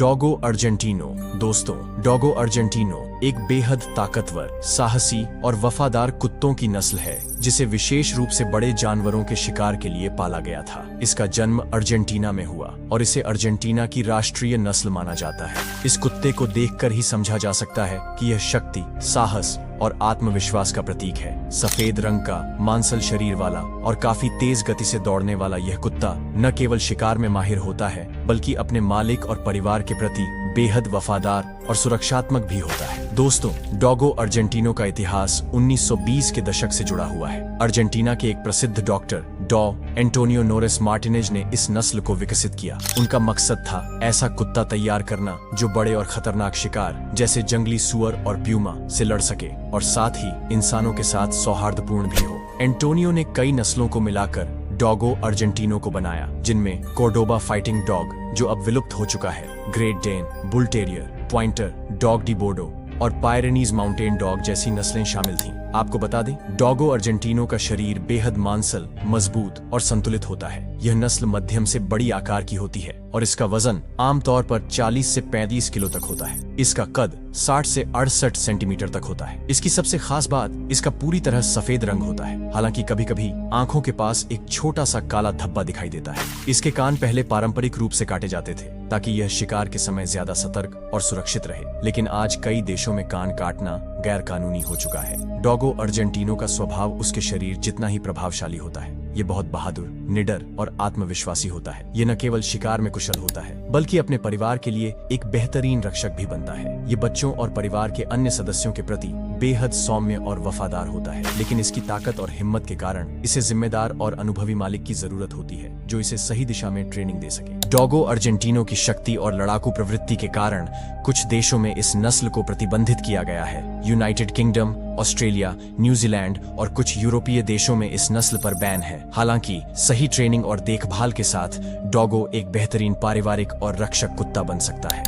Doggo Argentino. दोस्तों, Doggo Argentino एक बेहद ताकतवर, साहसी और वफादार कुत्तों की नस्ल है जिसे विशेष रूप से बड़े जानवरों के शिकार के लिए पाला गया था। इसका जन्म अर्जेंटीना में हुआ और इसे अर्जेंटीना की राष्ट्रीय नस्ल माना जाता है। इस कुत्ते को देखकर ही समझा जा सकता है कि यह शक्ति, साहस और आत्मविश्वास का प्रतीक है। सफेद रंग का, मांसल शरीर वाला और काफी तेज गति से दौड़ने वाला यह कुत्ता न केवल शिकार में माहिर होता है बल्कि अपने मालिक और परिवार के प्रति बेहद वफादार और सुरक्षात्मक भी होता है। दोस्तों, डॉगो अर्जेंटिनो का इतिहास 1920 के दशक से जुड़ा हुआ है। अर्जेंटीना के एक प्रसिद्ध डॉक्टर डॉ एंटोनियो नोरेस मार्टिनेज ने इस नस्ल को विकसित किया। उनका मकसद था ऐसा कुत्ता तैयार करना जो बड़े और खतरनाक शिकार जैसे जंगली सुअर और प्यूमा से लड़ सके और साथ ही इंसानों के साथ सौहार्दपूर्ण भी हो। एंटोनियो ने कई नस्लों को मिलाकर डॉगो अर्जेंटिनो को बनाया, जिनमें कोर्डोबा फाइटिंग डॉग जो अब विलुप्त हो चुका है, great Dane, bull terrier, pointer, dogue de Bordeaux और पायरेनीज माउंटेन डॉग जैसी नस्लें शामिल थीं। आपको बता दें, डॉगो अर्जेंटिनो का शरीर बेहद मांसल, मजबूत और संतुलित होता है। यह नस्ल मध्यम से बड़ी आकार की होती है और इसका वजन आमतौर पर 40 से 35 किलो तक होता है। इसका कद 60 से 68 सेंटीमीटर तक होता है। इसकी सबसे खास बात इसका पूरी तरह सफेद रंग होता है, हालांकि कभी कभी आंखों के पास एक छोटा सा काला धब्बा दिखाई देता है। इसके कान पहले पारंपरिक रूप से काटे जाते थे ताकि यह शिकार के समय ज्यादा सतर्क और सुरक्षित रहे, लेकिन आज कई देशों में कान काटना गैर कानूनी हो चुका है। डॉगो अर्जेंटिनो का स्वभाव उसके शरीर जितना ही प्रभावशाली होता है। ये बहुत बहादुर, निडर और आत्मविश्वासी होता है। ये न केवल शिकार में कुशल होता है बल्कि अपने परिवार के लिए एक बेहतरीन रक्षक भी बनता है। ये बच्चों और परिवार के अन्य सदस्यों के प्रति बेहद सौम्य और वफादार होता है, लेकिन इसकी ताकत और हिम्मत के कारण इसे जिम्मेदार और अनुभवी मालिक की जरूरत होती है जो इसे सही दिशा में ट्रेनिंग दे सके। डॉगो अर्जेंटिनो की शक्ति और लड़ाकू प्रवृत्ति के कारण कुछ देशों में इस नस्ल को प्रतिबंधित किया गया है। यूनाइटेड किंगडम, ऑस्ट्रेलिया, न्यूजीलैंड और कुछ यूरोपीय देशों में इस नस्ल पर बैन है। हालांकि सही ट्रेनिंग और देखभाल के साथ डॉगो एक बेहतरीन पारिवारिक और रक्षक कुत्ता बन सकता है।